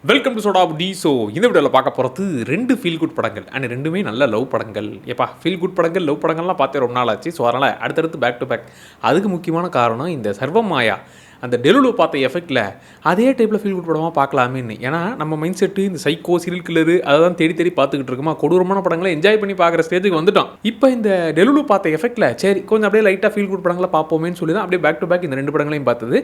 Welcome to soda tea. So இந்த வீடியோவில் பார்க்க போகிறது 2 ஃபீல் குட் படங்கள் அண்ட் 2மே நல்ல லவ் படங்கள். ஏப்பா ஃபீல் குட் படங்கள் லவ் படங்கள்லாம் பார்த்தே ரொம்ப நாள் ஆச்சு. ஸோ அதனால் அடுத்தடுத்து பேக் டு பேக். அதுக்கு முக்கியமான காரணம் இந்த சர்வம் மாயா அந்த டெலுலு பார்த்த எஃபெக்டில் அதே டைப்பில் ஃபீல் குட் படமாக பார்க்கலாமேன்னு. ஏன்னா நம்ம மைண்ட் செட்டு இந்த சைக்கோ சீரியல் கில்லரு அதை தான் தேடி தேடி பார்த்துக்கிட்டு இருக்குமா, கொடூரமான படங்களை என்ஜாய் பண்ணி பார்க்குற ஸ்டேஜுக்கு வந்துட்டோம். இப்போ இந்த டெலுலு பார்த்த எஃபெக்டில் சரி கொஞ்சம் அப்படியே லைட்டாக ஃபீல் குட் படங்களை பார்ப்போமேன்னு சொல்லி தான் அப்படியே பேக் டு பேக் இந்த 2 படங்களையும் பார்த்தது.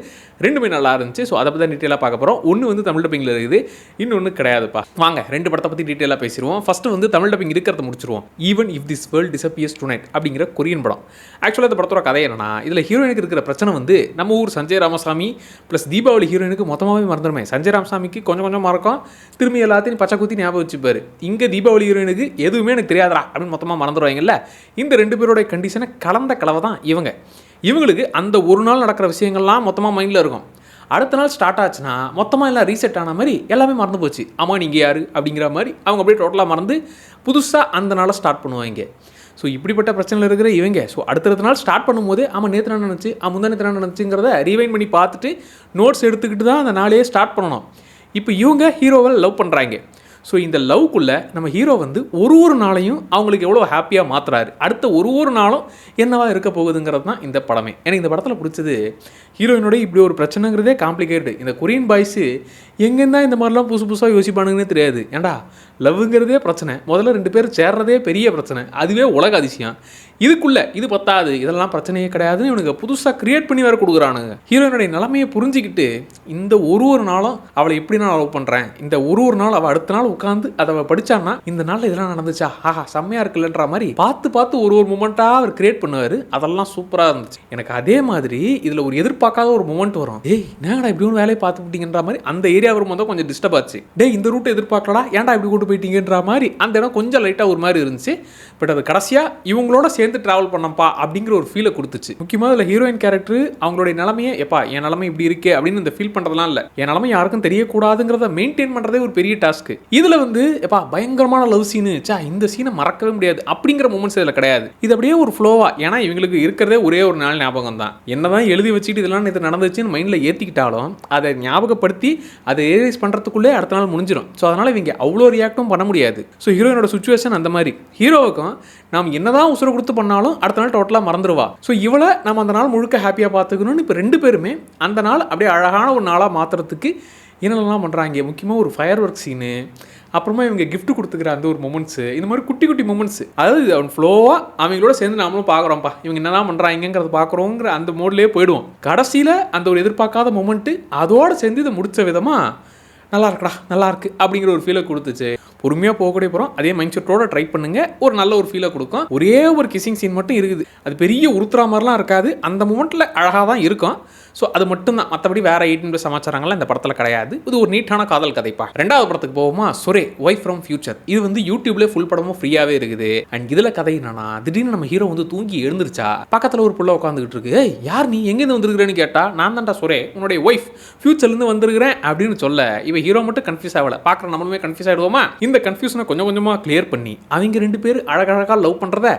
2மே நல்லா இருந்துச்சு. ஸோ அதை பற்றி தான் டீட்டெயிலாக பார்க்க போகிறோம். ஒன்று வந்து தமிழ் டப்பிங்கில் இருக்குது, இன்னொன்று கிடையாதுப்பா. வாங்க 2 படத்தை பற்றி டீட்டெயிலாக பேசிடுவோம். ஃபஸ்ட்டு வந்து தமிழ் டப்பிங் இருக்கிறத முடிச்சிருவோம். Even if this world disappears tonight அப்படிங்கிற கொரியன் படம். ஆக்சுவலாக இந்த படத்தோட கதை என்னன்னா, இதில் ஹீரோயினுக்கு இருக்கிற பிரச்சனை வந்து நம்ம ஊர் சஞ்சய் ராமசாமி ப்ளஸ் தீபாவளி ஹீரோயினுக்கு மொத்தமாகவே மறந்துடுமே. சஞ்சய் ராமசாமிக்கு கொஞ்சம் கொஞ்சம் மறக்கும், திரும்பி எல்லாத்தையும் பச்சை குத்தி ஞாபகம் வச்சுப்பாரு. இங்கே தீபாவளி ஹீரோயினுக்கு எதுவுமே எனக்கு தெரியாதா அப்படின்னு மொத்தமாக மறந்துடுவாங்கல்ல. இந்த 2 பேரோட கண்டிஷனை கலந்த கலவை தான் இவங்களுக்கு அந்த ஒரு நாள் நடக்கிற விஷயங்கள்லாம் மொத்தமாக மைண்டில் இருக்கும். அடுத்த நாள் ஸ்டார்ட் ஆச்சுன்னா மொத்தமாக எல்லாம் ரீசெட் ஆன மாதிரி எல்லாமே மறந்து போச்சு. ஆமாம் நீங்கள் யார் அப்படிங்கிற மாதிரி அவங்க அப்படியே டோட்டலாக மறந்து புதுசாக அந்த நாளை ஸ்டார்ட் பண்ணுவாங்க. ஸோ இப்படிப்பட்ட பிரச்சனையில் இருக்கிற இவங்க ஸோ அடுத்த நாள் ஸ்டார்ட் பண்ணும்போது ஆமாம் நேற்று நான் நினச்சி முந்தா நேற்று நான் நினச்சிங்கிறத ரீவைண்ட் பண்ணி பார்த்துட்டு நோட்ஸ் எடுத்துக்கிட்டு தான் அந்த நாளையே ஸ்டார்ட் பண்ணணும். இப்போ இவங்க ஹீரோவை லவ் பண்ணுறாங்க. ஸோ இந்த லவ்க்குள்ளே நம்ம ஹீரோ வந்து ஒரு நாளையும் அவங்களுக்கு எவ்வளோ ஹாப்பியாக மாற்றுறாரு, அடுத்த ஒரு நாளும் என்னவா இருக்க போகுதுங்கிறது தான் இந்த படமே. எனக்கு இந்த படத்தில் பிடிச்சது ஹீரோயினோட இப்படி ஒரு பிரச்சனைங்கிறதே காம்ப்ளிகேட்டடு. இந்த கொரியன் பாய்ஸு எங்கேருந்தா இந்த மாதிரிலாம் புதுசாக யோசிப்பானுங்கன்னே தெரியாது. ஏன்டா லவ்ங்கிறதே பிரச்சனை, முதல்ல 2 பேர் சேர்றதே பெரிய பிரச்சனை, அதுவே உலக அதிசயம். இதுக்குள்ளே இது பத்தாது, இதெல்லாம் பிரச்சனையே கிடையாதுன்னு இவனுக்கு புதுசாக க்ரியேட் பண்ணி வேறு கொடுக்குறானுங்க. ஹீரோயினுடைய நிலைமையை புரிஞ்சிக்கிட்டு இந்த ஒரு நாளும் அவளை எப்படி நான் லவ் பண்ணுறேன், இந்த ஒரு நாள் அவள் அடுத்த நாள் உட்காந்து அதை படித்தான்னா இந்த நாளில் இதெல்லாம் நடந்துச்சா, ஆஹா செம்மையாக இருக்குல்லன்ற மாதிரி பார்த்து ஒரு மூமெண்ட்டாக அவர் கிரியேட் பண்ணுவார். அதெல்லாம் சூப்பராக இருந்துச்சு. எனக்கு அதே மாதிரி இதில் ஒரு எதிர்பார்க்காத ஒரு மூமெண்ட் வரும். ஏய் நேடா இப்படி ஒன்று வேலையை பார்த்து விட்டீங்கன்ற மாதிரி அந்த ஏரியா வரும்போது கொஞ்சம் டிஸ்டர்ப் ஆச்சு. இந்த ரூட்டை எதிர்பார்க்கலடா ஏன்டா இப்படி கூட்டு போயிட்டீங்கன்ற மாதிரி அந்த இடம் கொஞ்சம் லைட்டாக ஒரு மாதிரி இருந்துச்சு. பட் அது கடைசியாக இவங்களோட சேர்ந்து ட்ராவல் பண்ணப்பா அப்படிங்கிற ஒரு ஃபீலை கொடுத்துச்சு. முக்கியமாக இதில் ஹீரோயின் கேரக்டர் அவங்களுடைய நிலைமையை எப்பா என் நிலைமை இப்படி இருக்கே அப்படின்னு இந்த ஃபீல் பண்ணுறதுலாம் இல்லை, என் நிலைமை யாருக்கும் தெரியக்கூடாதுங்கிறத மெயின்டைன் பண்ணுறதே ஒரு பெரிய டாஸ்க்கு. இதில் வந்து எப்பா பயங்கரமான லவ் சீனு இந்த சீனை மறக்கவே முடியாது அப்படிங்கிற மூமெண்ட்ஸ் இதில் கிடையாது. இது அப்படியே ஒரு ஃப்ளோவா, ஏன்னா இவங்களுக்கு இருக்கிறதே ஒரே ஒரு நாள் ஞாபகம் தான். என்னதான் எழுதி வச்சுட்டு இதெல்லாம் இது நடந்துச்சுன்னு மைண்டில் ஏற்றிக்கிட்டாலும் அதை ஞாபகப்படுத்தி அதை ரியலைஸ் பண்ணுறதுக்குள்ளே அடுத்த நாள் முடிஞ்சிடும். ஸோ அதனால் இவங்க அவ்வளோ ரியாக்டும் பண்ண முடியாது. ஸோ ஹீரோயினோட சுச்சுவேஷன் அந்த மாதிரி. ஹீரோவுக்கும் நாம் என்னதான் உசுரை கொடுத்து பண்ணாலும் அடுத்த நாள் டோட்டலாக மறந்துடுவா. ஸோ இவளை நம்ம அந்த நாள் முழுக்க ஹாப்பியாக பார்த்துக்கணும்னு இப்போ 2 பேருமே அந்த நாள் அப்படியே அழகான ஒரு நாளாக மாற்றுறதுக்கு என்னென்னலாம் பண்ணுறாங்க. முக்கியமாக ஒரு ஃபயர் ஒர்க் சீனு, அப்புறமா இவங்க கிஃப்ட் கொடுத்துக்கிற அந்த ஒரு மொமெண்ட்ஸு, இந்த மாதிரி குட்டி குட்டி மொமெண்ட்ஸு, அதாவது அவன் ஃப்ளோவாக அவங்களோட சேர்ந்து நாமளும் பார்க்குறோம்ப்பா இவங்க என்னதான் பண்ணுறாங்கிறத பார்க்குறோங்கிற அந்த மோட்லேயே போயிடுவோம். கடைசியில் அந்த ஒரு எதிர்பார்க்காத மொமெண்ட்டு அதோடு சேர்ந்து இதை முடித்த விதமாக நல்லா இருக்குடா நல்லா இருக்கு அப்படிங்கிற ஒரு ஃபீலை கொடுத்துச்சு. பொறுமையாக போகக்கூடிய போகிறோம், அதே மைண்ட் செட்டோட ட்ரை பண்ணுங்கள், ஒரு நல்ல ஒரு ஃபீலை கொடுக்கும். ஒரே ஒரு கிசிங் சீன் மட்டும் இருக்குது, அது பெரிய உருத்துறா மாதிரிலாம் இருக்காது, அந்த மூமெண்ட்டில் அழகாக தான் இருக்கும். ஸோ அது மட்டும்தான், மற்றபடி வேறு 18 சமாச்சாரங்கள்லாம் இந்த படத்தில் கிடையாது. இது ஒரு நீட்டான காதல் கதைப்பா. 2வது படத்துக்கு போவோமா, சொரே ஒய்ஃப் ஃப்ரம் ஃபியூச்சர். இது வந்து யூடியூப்லேயே ஃபுல் படமும் ஃப்ரீயாகவே இருக்குது. அண்ட் இதில் கதை என்னன்னா, திடீர்னு நம்ம ஹீரோ வந்து தூங்கி எழுந்திருச்சா பக்கத்தில் ஒரு புள்ள உட்காந்துக்கிட்டு இருக்கு. ஏய் யார் நீ, எங்கேருந்து வந்திருக்கிறேன்னு கேட்டால் நான் தான்டா சொரே உன்னுடைய ஒய்ஃப் ஃபியூச்சர்லேருந்து வந்திருக்கிறேன் அப்படின்னு சொல்ல இவன் ஹீரோ மட்டும் கன்ஃபியூஸ் ஆகலை, பார்க்குற நம்மளுமே கன்ஃபியூஸ் ஆகிடுவோமா. இந்த கன்ஃபியூஷனை கொஞ்சம் கொஞ்சமாக கிளியர் பண்ணி அவங்க 2 பேர் அழகழகாக லவ் பண்ணுறத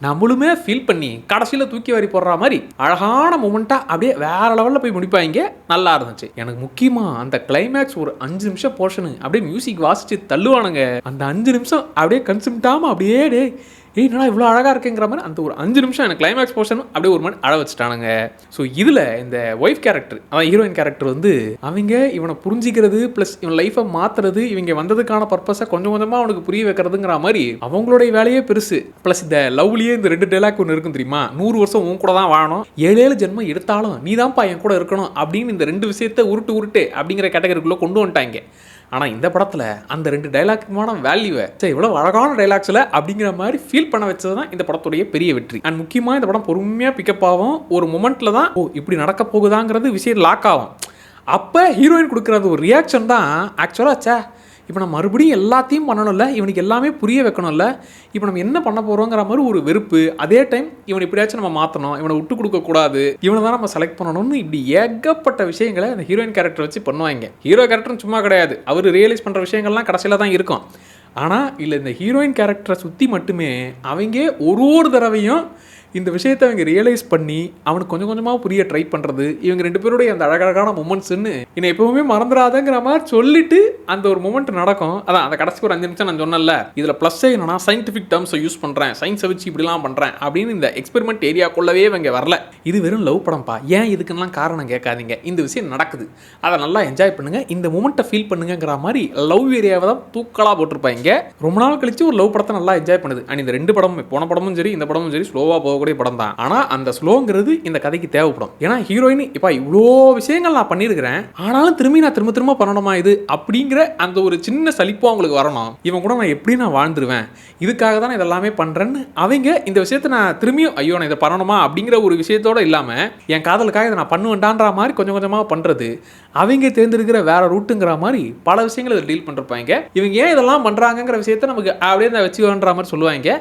நம்மளுமே ஃபீல் பண்ணி கடைசியில் தூக்கி வாரி போடுற மாதிரி அழகான மூமெண்ட்டாக அப்படியே வேற லெவலில் போய் முடிப்பாங்க. நல்லா இருந்துச்சு. எனக்கு முக்கியமாக அந்த கிளைமேக்ஸ் ஒரு 5 நிமிஷம் போர்ஷனு அப்படியே மியூசிக் வாசிச்சு தள்ளுவானுங்க. அந்த 5 நிமிஷம் அப்படியே கன்சியூம்டாமல் அப்படியே என்னடா இவ்வளோ அழகாக இருக்குங்கிற மாதிரி அந்த ஒரு 5 நிமிஷம் எனக்கு கிளைமேக்ஸ் போர்ஷன் அப்படியே ஒரு மாதிரி அழ வச்சுட்டானுங்க. ஸோ இதில் இந்த ஒய்ஃப் கேரக்டர், அதான் ஹீரோயின் கேரக்டர் வந்து அவங்க இவனை புரிஞ்சிக்கிறது ப்ளஸ் இவன் லைஃப்பை மாற்றுறது, இவங்க வந்ததுக்கான பர்பஸை கொஞ்சம் கொஞ்சமாக அவனுக்கு புரிய வைக்கிறதுங்கிற மாதிரி அவங்களுடைய வேலையே பெருசு. ப்ளஸ் இந்த லவ்லியே இந்த 2 டைலாக் ஒன்று இருக்கும் தெரியுமா, 100 வருஷம் உன் கூட தான் வாழணும், 7 ஜென்மம் எடுத்தாலும் நீ தான்ப்பா என் கூட இருக்கணும் அப்படின்னு இந்த 2 விஷயத்தை உருட்டு அப்படிங்கிற கேட்டகரிக்குள்ளே கொண்டு வந்துட்டாங்க. ஆனால் இந்த படத்தில் அந்த 2 டைலாக்குமான வேல்யூவை இவ்வளோ அழகான டைலாக்ஸில் அப்படிங்கிற மாதிரி ஃபீல் பண்ண வச்சது தான் இந்த படத்துடைய பெரிய வெற்றி. அண்ட் முக்கியமாக இந்த படம் பொறுமையாக பிக்கப் ஆகும். ஒரு மொமெண்ட்டில் தான் இப்படி நடக்க போகுதாங்கிறது விஷயம் லாக் ஆகும். அப்போ ஹீரோயின் கொடுக்குற அந்த ஒரு ரியாக்ஷன் தான் ஆக்சுவலாக இப்போ நம்ம மறுபடியும் எல்லாத்தையும் பண்ணணும்ல, இவனுக்கு எல்லாமே புரிய வைக்கணும்ல, இப்போ நம்ம என்ன பண்ண போகிறோங்கிற மாதிரி ஒரு வெறுப்பு. அதே டைம் இவனை இப்படியாச்சும் நம்ம மாற்றணும், இவனை விட்டு கொடுக்கக்கூடாது, இவனை தான் நம்ம செலக்ட் பண்ணணும்னு இப்படி ஏகப்பட்ட விஷயங்களை அந்த ஹீரோயின் கேரக்டர் வச்சு பண்ணுவாங்க. ஹீரோ கேரக்டரும் சும்மா கிடையாது, அவர் ரியலைஸ் பண்ணுற விஷயங்கள்லாம் கடைசியில் தான் இருக்கும். ஆனால் இல்லை இந்த ஹீரோயின் கேரக்டரை சுற்றி மட்டுமே அவங்க ஒரு தடவையும் இந்த விஷயத்தை அவங்க ரியலைஸ் பண்ணி அவனுக்கு கொஞ்சம் கொஞ்சமாக புரிய ட்ரை பண்ணுறது, இவங்க 2 பேருடைய அந்த அழகழகான மூமெண்ட்ஸ்ன்னு என்னை எப்பவுமே மறந்துடாதங்கிற மாதிரி சொல்லிட்டு அந்த ஒரு மூமெண்ட் நடக்கும். அதான் அந்த கடைசி ஒரு 5 நிமிஷம் நான் சொன்னேன்ல, இதில் ப்ளஸ் என்னன்னா சயின்டிஃபிக் டேர்ம்ஸை யூஸ் பண்ணுறேன், சயின்ஸை வச்சு இப்படிலாம் பண்ணுறேன் அப்படின்னு இந்த எக்ஸ்பெரிமெண்ட் ஏரியாக்குள்ளவே இவங்க வரல. இது வெறும் லவ் படம்ப்பா, ஏன் இதுக்குன்னெலாம் காரணம் கேட்காதீங்க. இந்த விஷயம் நடக்குது, அதை நல்லா என்ஜாய் பண்ணுங்க, இந்த மூமெண்ட்டை ஃபீல் பண்ணுங்கிற மாதிரி லவ் ஏரியாவை தான் தூக்கலாக போட்டிருப்பாங்க. ரொம்ப நாள் கழிச்சு ஒரு லவ் படத்தை நல்லா என்ஜாய் பண்ணுது. அண்ட் இந்த 2 படமும், போன படமும் சரி இந்த படமும் சரி, ஸ்லோவாக போகக்கூடிய படம் தான். ஆனால் அந்த ஸ்லோங்கிறது இந்த கதைக்கு தேவைப்படும். ஏன்னா ஹீரோயின் இப்போ இவ்வளோ விஷயங்கள் நான் பண்ணியிருக்கிறேன், ஆனாலும் நான் திரும்ப திரும்ப பண்ணணுமா இது அப்படிங்கிற அந்த ஒரு சின்ன சலிப்பு அவங்களுக்கு வரணும். இவன் கூட நான் எப்படி நான் வாழ்ந்துருவேன், இதுக்காக தான் இதெல்லாமே பண்ணுறேன்னு அவங்க இந்த விஷயத்தை நான் திரும்பியும் ஐயோ நான் இதை பண்ணணுமா அப்படிங்கிற ஒரு விஷயத்தோடு இல்லாமல் என் காதலுக்காக இதை நான் பண்ணுவேன்டான்ற மாதிரி கொஞ்சம் கொஞ்சமாக பண்ணுறது, அவங்க தேர்ந்தெடுக்கிற வேற ரூட்டுங்கிற மாதிரி பல விஷயங்களை இதை டீல் பண்ணிருப்பாங்க. இவங்க ஏன் இதெல்லாம் பண்ணுறாங்கிற விஷயத்தை நமக்கு அப்படியே நான் வச்சுக்கோன்ற மாதிரி சொல்லுவாங்க.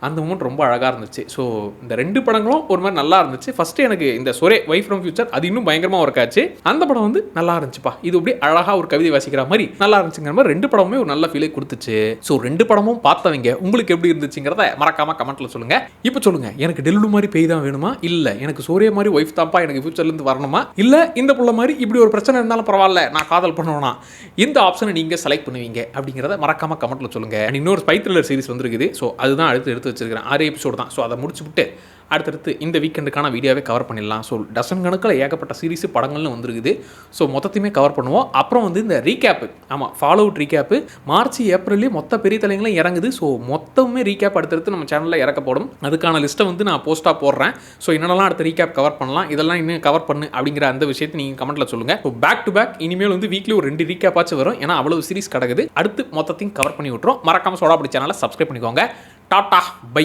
அந்த மூமெண்ட் ரொம்ப அழகாக இருந்துச்சு. ஸோ இந்த 2 படங்களும் ஒரு மாதிரி நல்லா இருந்துச்சு. ஃபஸ்ட்டு எனக்கு இந்த சொரே வைஃப் ஃப்ரம் ஃபியூச்சர் அது இன்னும் பயங்கரமாக ஒர்க் ஆச்சு. அந்த படம் வந்து நல்லா இருந்துச்சுப்பா, இது அப்படியே அழகாக ஒரு கவிதை வாசிக்கிற மாதிரி நல்லா இருந்துச்சுங்கிற மாதிரி 2 படமுமே ஒரு நல்ல ஃபீலை கொடுத்துச்சு. ஸோ 2 படமும் பார்த்தவங்க உங்களுக்கு எப்படி இருந்துச்சுங்கிறத மறக்காம கமெண்ட்டில் சொல்லுங்கள். இப்போ சொல்லுங்கள், எனக்கு டெல்லு மாதிரி பேய் தான் வேணுமா, இல்லை எனக்கு சூரிய மாதிரி ஒய்ஃப் தான்ப்பா எனக்கு ஃபியூச்சர்லேருந்து வரணுமா, இல்லை இந்த புள்ள மாதிரி இப்படி ஒரு பிரச்சனை இருந்தாலும் பரவாயில்ல நான் காதல் பண்ணணும்னா இந்த ஆப்ஷனை நீங்கள் செலக்ட் பண்ணுவீங்க அப்படிங்கிறத மறக்காம கமெண்ட்டில் சொல்லுங்கள். அண்ட் இன்னொரு ஸ்பை த்ரில்லர் சீரிஸ் வந்துருக்குது. ஸோ அதுதான் எடுத்து வச்சிருக்கிறேன். 6 எபிசோடு தான். ஸோ அதை முடிச்சுவிட்டு அடுத்தடுத்து இந்த வீக்கெண்டுக்கான வீடியோவே கவர் பண்ணிடலாம். ஸோ டசன் கணக்கில் ஏகப்பட்ட சீரிஸு படங்கள்னு வந்துருக்குது. ஸோ மொத்தத்தையுமே கவர் பண்ணுவோம். அப்புறம் வந்து இந்த ரீகேப்பு, ஆமாம் ஃபாலோ அவுட் ரீகேப்பு மார்ச் ஏப்ரல்லே மொத்த பெரிய தலைங்களும் இறங்குது. ஸோ மொத்தமே ரீகேப் அடுத்தடுத்து நம்ம சேனலில் இறக்கப்படும். அதுக்கான லிஸ்ட்டை வந்து நான் போஸ்ட்டாக போடுறேன். ஸோ என்னென்னலாம் அடுத்த ரீகேப் கவர் பண்ணலாம், இதெல்லாம் இன்னும் கவர் பண்ணு அப்படிங்கிற அந்த விஷயத்தை நீங்கள் கமெண்ட்டில் சொல்லுங்கள். ஸோ பேக் டு பேக் இனிமேல் வந்து வீக்லி ஒரு 2 ரீகேப்பாச்சும் வரும். ஏன்னா அவ்வளோ சீரிஸ் கிடக்குது. அடுத்து மொத்தத்தையும் கவர் பண்ணி விட்டுரும். மறக்காமல் சோடா அப்படி சேனலை சப்ஸ்கிரைப் பண்ணிக்கோங்க. Tata by.